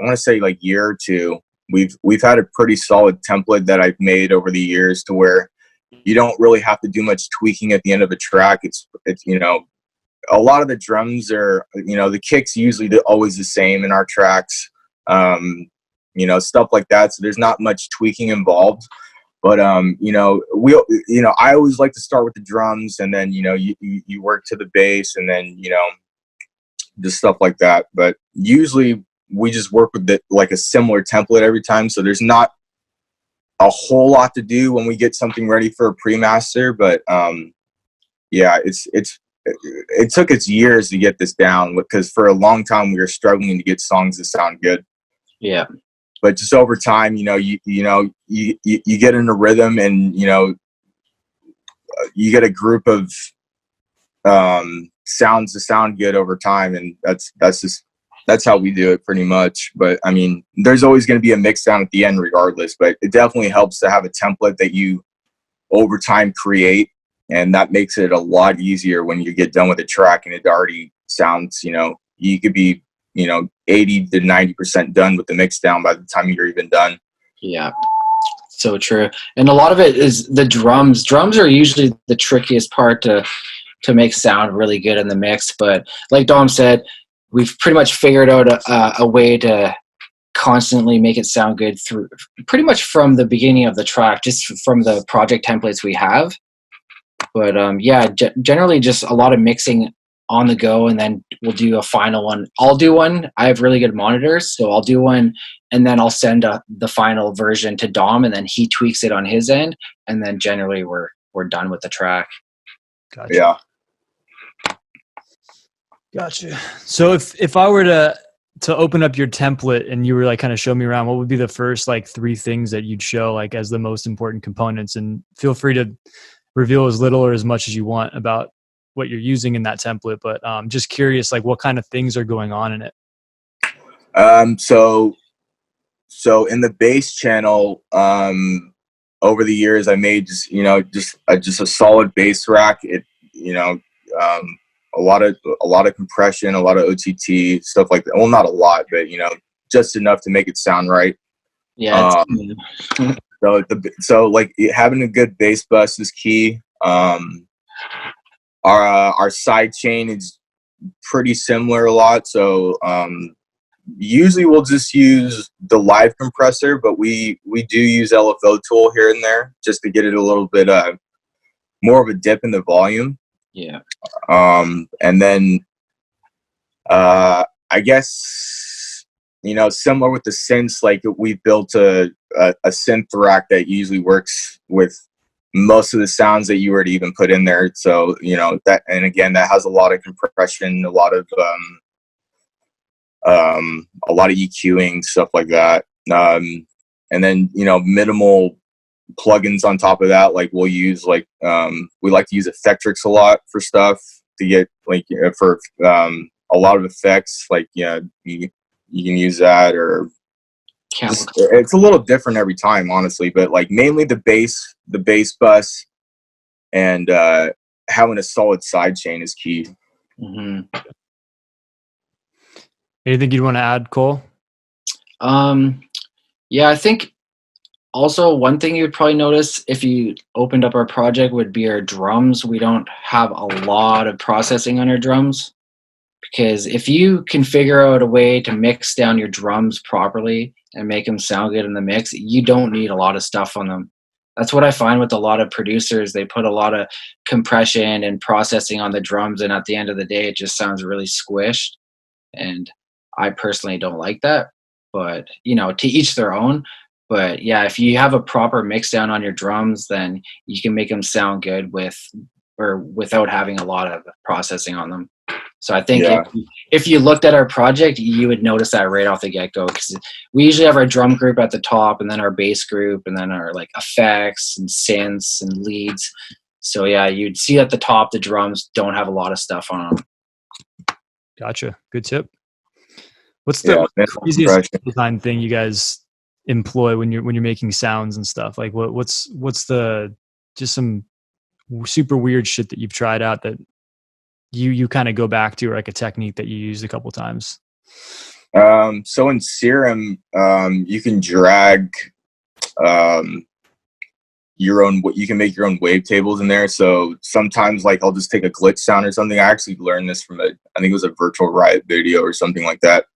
I want to say like year or two, we've had a pretty solid template that I've made over the years, to where you don't really have to do much tweaking at the end of a track. It's you know, a lot of the drums are, you know, the kicks usually always the same in our tracks, you know, stuff like that. So there's not much tweaking involved. But you know, I always like to start with the drums, and then, you know, you work to the bass, and then, you know, just stuff like that. But usually we just work with like a similar template every time, so there's not a whole lot to do when we get something ready for a pre-master. But yeah, it took us years to get this down, because for a long time we were struggling to get songs to sound good. Yeah. But just over time, you know, you get in a rhythm, and, you know, you get a group of sounds to sound good over time, and that's how we do it pretty much. But I mean, there's always going to be a mix down at the end regardless, but it definitely helps to have a template that you over time create, and that makes it a lot easier when you get done with a track and it already sounds, you know, you could be, you know, 80 to 90% done with the mix down by the time you're even done. Yeah. So true. And a lot of it is the drums. Drums are usually the trickiest part to make sound really good in the mix. But like Dom said, we've pretty much figured out a way to constantly make it sound good through pretty much from the beginning of the track, just from the project templates we have. But generally just a lot of mixing on the go, and then we'll do a final one. I'll do one. I have really good monitors, so I'll do one, and then I'll send the final version to Dom, and then he tweaks it on his end, and then generally we're done with the track. Gotcha. Yeah. Gotcha. So if I were to open up your template and you were like kind of show me around, what would be the first like 3 things that you'd show like as the most important components? And feel free to reveal as little or as much as you want about what you're using in that template. But just curious, like what kind of things are going on in it? So in the bass channel, over the years, I made just a solid bass rack. It, a lot of compression, a lot of OTT stuff like that. Well, not a lot, but just enough to make it sound right. Yeah. So like having a good bass bus is key. Our side chain is pretty similar a lot. So usually we'll just use the live compressor, but we do use LFO tool here and there just to get it a little bit more of a dip in the volume. Yeah. And then I guess similar with the synths, like we built a synth rack that usually works with most of the sounds that you were to even put in there. So that, and again, that has a lot of compression, a lot of EQing, stuff like that. And then minimal plugins on top of that. Like we'll use we like to use Effectrix a lot for stuff to get for a lot of effects. Like you can use that, or it's a little different every time, honestly. But like mainly the bass bus, and having a solid side chain is key. Mm-hmm. Anything you'd want to add, Cole? Yeah, I think also one thing you would probably notice if you opened up our project would be our drums. We don't have a lot of processing on our drums, because if you can figure out a way to mix down your drums properly and make them sound good in the mix, you don't need a lot of stuff on them. That's what I find with a lot of producers. They put a lot of compression and processing on the drums, and at the end of the day, it just sounds really squished. And I personally don't like that, but to each their own. But yeah, if you have a proper mix down on your drums, then you can make them sound good without having a lot of processing on them. So I think if you looked at our project, you would notice that right off the get-go, because we usually have our drum group at the top, and then our bass group, and then our like effects and synths and leads. So yeah, you'd see at the top the drums don't have a lot of stuff on them. Gotcha. Good tip. What's the craziest design thing you guys employ when you're making sounds and stuff? Like what's the just some super weird shit that you've tried out that you kind of go back to, or like a technique that you used a couple times? So in Serum, you can drag you can make your own wavetables in there. So sometimes like I'll just take a glitch sound or something. I actually learned this from I think it was a Virtual Riot video or something like that.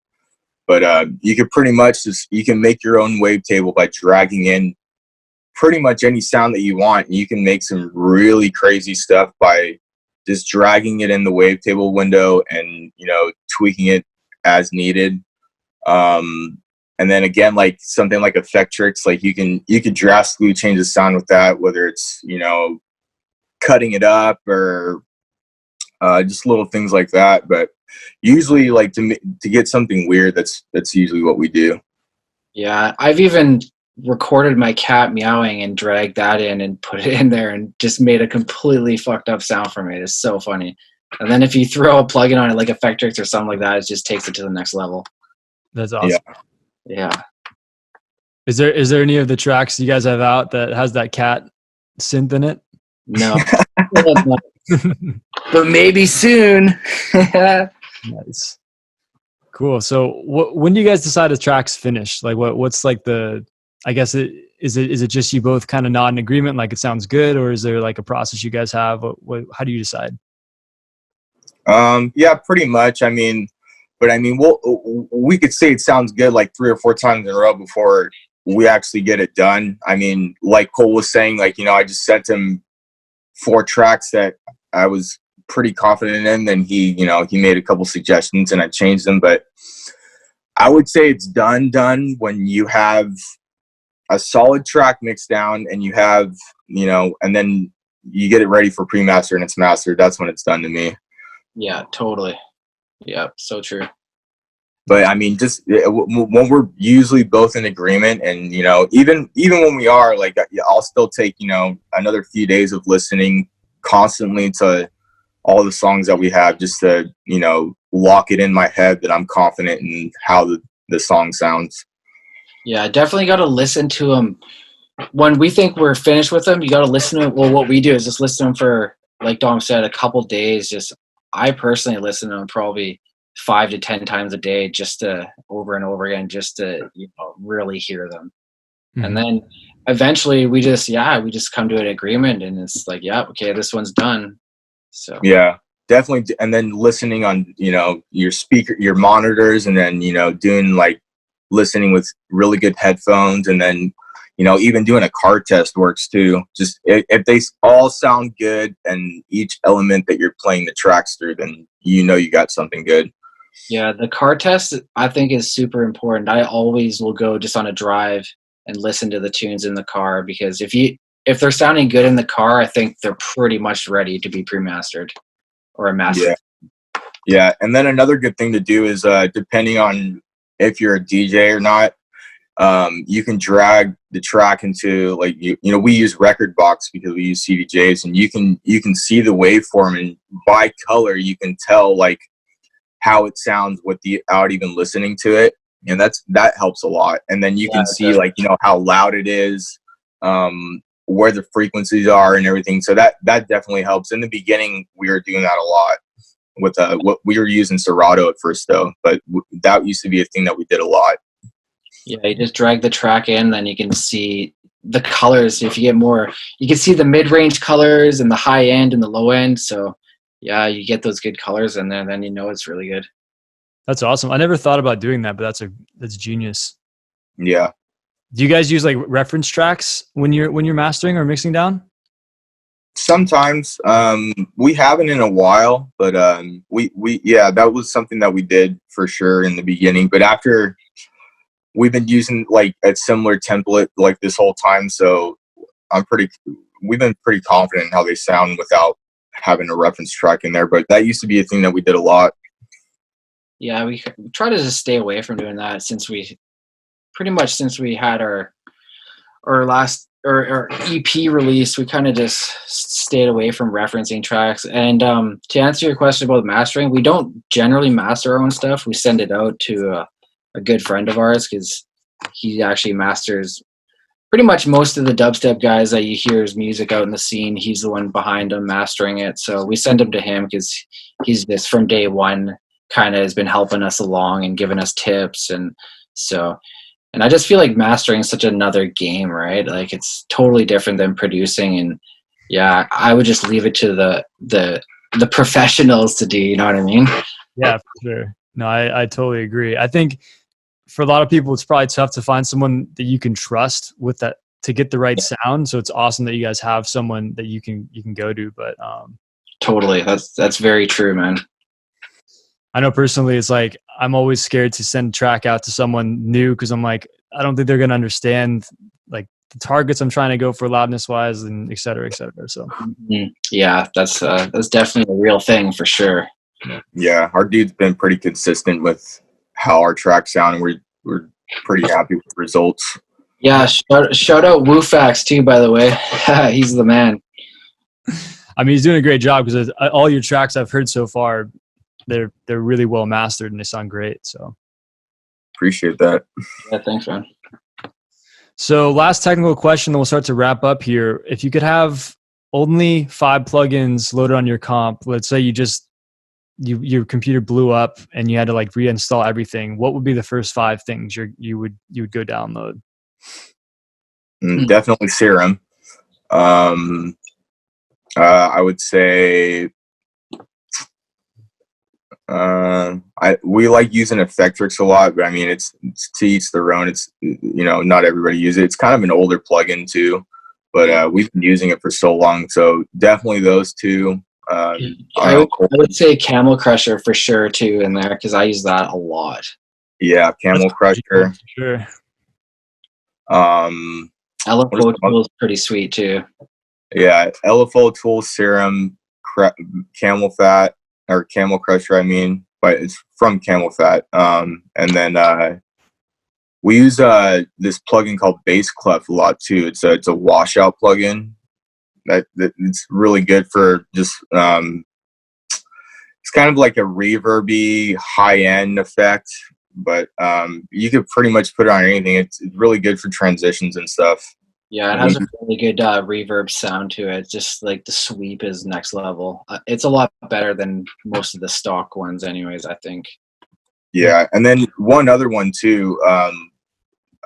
But you can pretty much you can make your own wavetable by dragging in pretty much any sound that you want. You can make some really crazy stuff by just dragging it in the wavetable window and tweaking it as needed. And then again, like something like Effectrix, like you can drastically change the sound with that, whether it's cutting it up or just little things like that. But usually, like to get something weird, that's usually what we do. Yeah, I've even recorded my cat meowing and dragged that in and put it in there and just made a completely fucked up sound from it. It's so funny. And then if you throw a plugin on it like Effectrix or something like that, it just takes it to the next level. That's awesome. Yeah. Is there any of the tracks you guys have out that has that cat synth in it? No. But maybe soon. Nice. Cool. So when do you guys decide a track's finished? Like what's like I guess it is it just you both kind of nod in agreement, like it sounds good, or is there like a process you guys have? How do you decide? Yeah, pretty much. I mean, but I mean, we could say it sounds good like 3 or 4 times in a row before we actually get it done. I mean, like Cole was saying, like, you know, I just sent him 4 tracks that I was pretty confident in. Then he made a couple suggestions and I changed them. But I would say it's done when you have a solid track mixed down and you have, you know, and then you get it ready for pre-master and it's mastered. That's when it's done to me. Yeah, totally. Yeah, so true. But I mean, just when we're usually both in agreement, and you know, even when we are, like, I'll still take, you know, another few days of listening constantly to all the songs that we have, just to, you know, lock it in my head that I'm confident in how the song sounds. Yeah, I definitely got to listen to them. When we think we're finished with them, you got to listen to them. Well, what we do is just listen to them for, like Dom said, a couple days. I personally listen to them probably 5 to 10 times a day, just to over and over again, just to, you know, really hear them. Mm-hmm. And then eventually we just come to an agreement, and it's like, yeah, okay, this one's done. So yeah, definitely. And then listening on, you know, your speaker, your monitors, and then, you know, doing like listening with really good headphones, and then, you know, even doing a car test works too. Just if they all sound good and each element that you're playing the tracks through, then you know you got something good. Yeah, the car test I think is super important. I always will go just on a drive and listen to the tunes in the car, because if they're sounding good in the car, I think they're pretty much ready to be pre-mastered or a master. Yeah, and then another good thing to do is depending on if you're a DJ or not, you can drag the track into, like, you know, we use Record Box because we use CDJs, and you can see the waveform, and by color you can tell like how it sounds without even listening to it, and that helps a lot. And then you can see, like, you know, how loud it is, where the frequencies are and everything. So that definitely helps. In the beginning, we were doing that a lot with what we were using Serato at first though, but that used to be a thing that we did a lot. Yeah, you just drag the track in, then you can see the colors. If you get more, you can see the mid-range colors and the high end and the low end. So yeah, you get those good colors in there, then you know it's really good. That's awesome. I never thought about doing that, but that's genius. Yeah. Do you guys use like reference tracks when you're mastering or mixing down? Sometimes. We haven't in a while, but yeah, that was something that we did for sure in the beginning. But after, we've been using like a similar template like this whole time, so we've been pretty confident in how they sound without having a reference track in there. But that used to be a thing that we did a lot. Yeah, we try to just stay away from doing that since we had our last or EP release. We kind of just stayed away from referencing tracks. And to answer your question about mastering, we don't generally master our own stuff. We send it out to a good friend of ours, because he actually masters pretty much most of the dubstep guys that you hear's music out in the scene. He's the one behind them mastering it. So we send him to him because he's just from day one kind of has been helping us along and giving us tips. And I just feel like mastering is such another game, right? Like, it's totally different than producing. And yeah, I would just leave it to the professionals to do, you know what I mean? Yeah, for sure. No, I totally agree. I think for a lot of people, it's probably tough to find someone that you can trust with that to get the right sound. So it's awesome that you guys have someone that you can go to. But totally, that's very true, man. I know personally, it's like I'm always scared to send a track out to someone new, because I'm like, I don't think they're gonna understand like the targets I'm trying to go for loudness wise, and et cetera, et cetera. So yeah, that's definitely a real thing for sure. Yeah, our dude's been pretty consistent with how our tracks sound, and we're pretty happy with the results. Yeah, shout out Woofax too, by the way. He's the man. I mean, he's doing a great job, because all your tracks I've heard so far, they're really well mastered and they sound great. So appreciate that. Yeah, thanks, man. So last technical question, then we'll start to wrap up here. If you could have only 5 plugins loaded on your comp, let's say your computer blew up and you had to like reinstall everything, what would be the first 5 things you would go download? Definitely Serum. I would say we like using Effectrix a lot, but I mean it's to each their own. It's not everybody uses it. It's kind of an older plugin too, but we've been using it for so long. So definitely those two. I would say Camel Crusher for sure too in there, because I use that a lot. Yeah, Camel Crusher. Sure. LFO Tool is pretty sweet too. Yeah, LFO Tool, Serum, Camel Fat, or Camel Crusher, I mean, but it's from Camel Fat. And then we use this plugin called Bass Clef a lot too. It's a washout plugin that it's really good for just it's kind of like a reverby high end effect, but you could pretty much put it on anything. It's really good for transitions and stuff. Yeah, it has a really good reverb sound to it. Just like the sweep is next level. It's a lot better than most of the stock ones anyways, I think. Yeah, and then one other one too.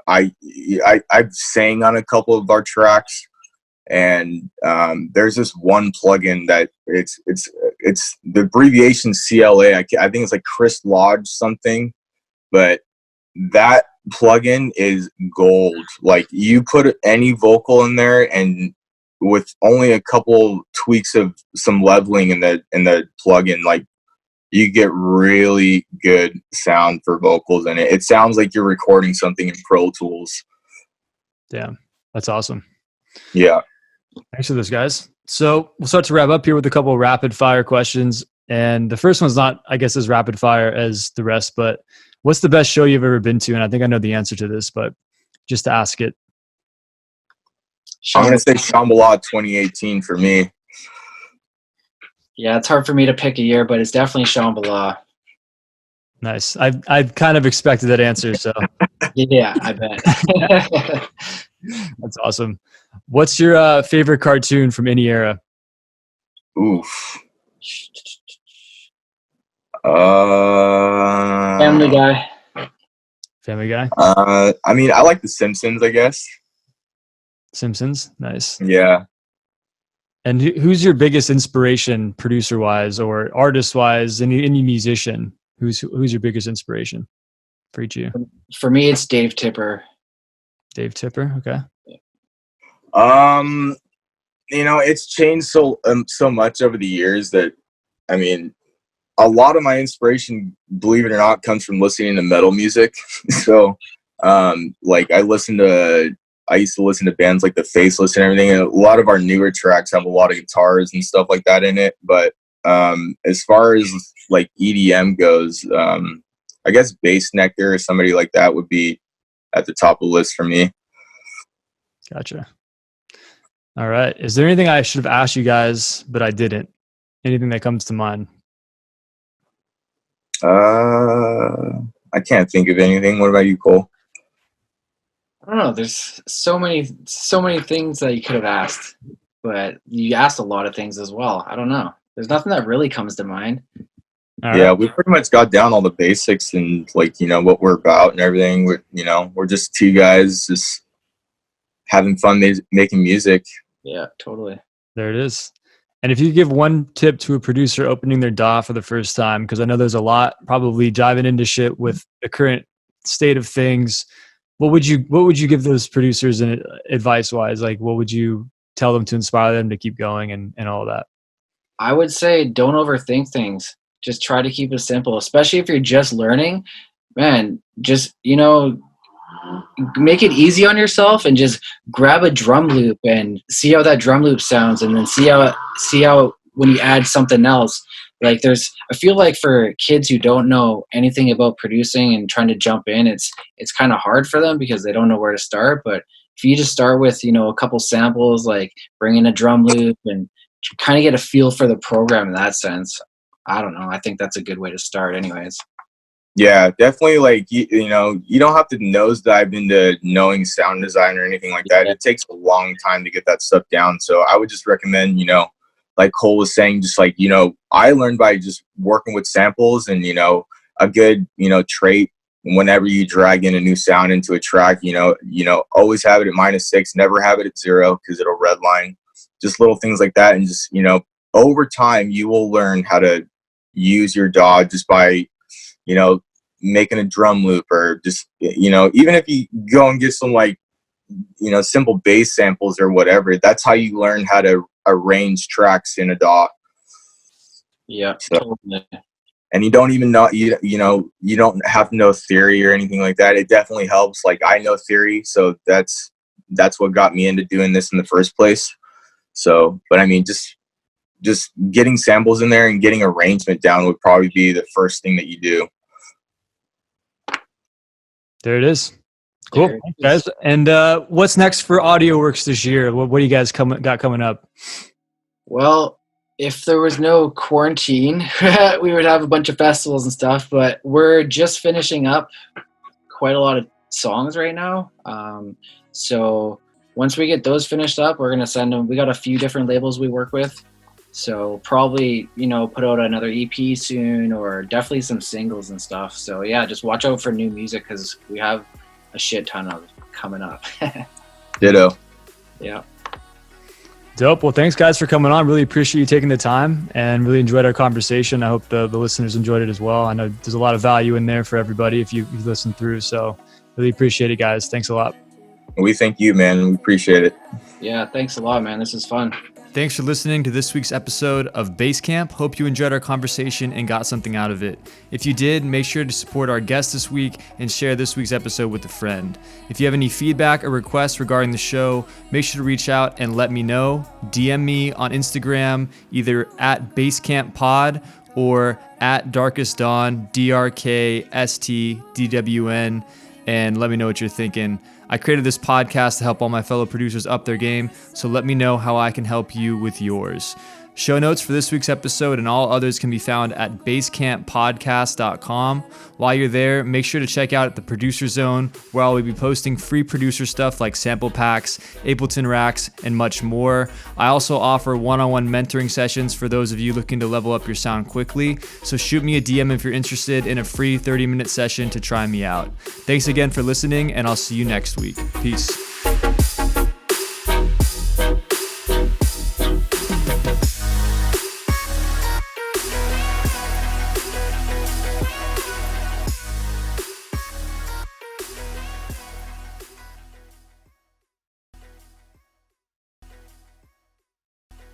I've sang on a couple of our tracks, and there's this one plugin that it's the abbreviation CLA. I think it's like Chris Lodge something, but that plugin is gold. Like you put any vocal in there, and with only a couple tweaks of some leveling in the plugin, like you get really good sound for vocals in it. It sounds like you're recording something in Pro Tools. Damn, that's awesome. Yeah. Thanks for this, guys. So we'll start to wrap up here with a couple of rapid fire questions. And the first one's not, I guess, as rapid fire as the rest, but what's the best show you've ever been to? And I think I know the answer to this, but just to ask it. I'm going to say Shambala 2018 for me. Yeah, it's hard for me to pick a year, but it's definitely Shambala. Nice. I kind of expected that answer, so. Yeah, I bet. That's awesome. What's your favorite cartoon from any era? Oof. Family Guy. Family Guy? I mean, I like The Simpsons, I guess. Simpsons? Nice. Yeah. And who's your biggest inspiration, producer-wise or artist-wise? Any musician? Who's your biggest inspiration for each of you? For me, it's Dave Tipper. Dave Tipper, okay. It's changed so much over the years that, I mean, a lot of my inspiration, believe it or not, comes from listening to metal music. So, like I used to listen to bands like The Faceless and everything. And a lot of our newer tracks have a lot of guitars and stuff like that in it. But as far as like EDM goes, I guess Bassnectar or somebody like that would be at the top of the list for me. Gotcha. All right. Is there anything I should have asked you guys, but I didn't? Anything that comes to mind? I can't think of anything. What about you, Cole? I don't know. There's so many things that you could have asked, but you asked a lot of things as well. I don't know. There's nothing that really comes to mind. Yeah, we pretty much got down all the basics and what we're about and everything. We're just two guys just having fun making music. Yeah, totally. There it is. And if you give one tip to a producer opening their DAW for the first time, because I know there's a lot probably diving into shit with the current state of things, what would you give those producers in advice wise? Like, what would you tell them to inspire them to keep going and all that? I would say don't overthink things. Just try to keep it simple, especially if you're just learning. Man, just make it easy on yourself and just grab a drum loop and see how that drum loop sounds, and then see how when you add something else. Like I feel like for kids who don't know anything about producing and trying to jump in, it's kind of hard for them because they don't know where to start. But if you just start with a couple samples, like bring in a drum loop and kind of get a feel for the program in that sense, I don't know. I think that's a good way to start anyways. Yeah, definitely. Like, you don't have to nosedive into knowing sound design or anything like that. It takes a long time to get that stuff down. So I would just recommend, like Cole was saying, just like, I learned by just working with samples and, a good, trait whenever you drag in a new sound into a track, always have it at -6, never have it at 0 because it'll redline. Just little things like that. And just, over time, you will learn how to use your DAW just by, making a drum loop, or just, even if you go and get some simple bass samples or whatever, that's how you learn how to arrange tracks in a DAW. Yeah, so, totally. And you don't even know, you don't have to know theory or anything like that. It definitely helps. Like, I know theory, so that's what got me into doing this in the first place. So, but I mean, just getting samples in there and getting arrangement down would probably be the first thing that you do. There it is. Cool, guys. And what's next for Audiowrx this year? What do you guys got coming up? Well, if there was no quarantine, we would have a bunch of festivals and stuff, but we're just finishing up quite a lot of songs right now. So once we get those finished up, we're going to send them. We got a few different labels we work with. So probably, put out another EP soon, or definitely some singles and stuff. So yeah, just watch out for new music because we have a shit ton of coming up. Ditto. Yeah. Dope. Well, thanks guys for coming on. Really appreciate you taking the time and really enjoyed our conversation. I hope the listeners enjoyed it as well. I know there's a lot of value in there for everybody if you listen through. So really appreciate it, guys. Thanks a lot. We thank you, man. We appreciate it. Yeah, thanks a lot, man. This is fun. Thanks for listening to this week's episode of Basscamp. Hope you enjoyed our conversation and got something out of it. If you did, make sure to support our guest this week and share this week's episode with a friend. If you have any feedback or requests regarding the show, make sure to reach out and let me know. DM me on Instagram, either at BasscampPod or at Darkest Dawn, DRKST DWN, and let me know what you're thinking. I created this podcast to help all my fellow producers up their game, so let me know how I can help you with yours. Show notes for this week's episode and all others can be found at basscamppodcast.com. While you're there, make sure to check out the Producer Zone, where I will be posting free producer stuff like sample packs, Ableton racks, and much more. I also offer one-on-one mentoring sessions for those of you looking to level up your sound quickly, so shoot me a DM if you're interested in a free 30-minute session to try me out. Thanks again for listening, and I'll see you next week. Peace.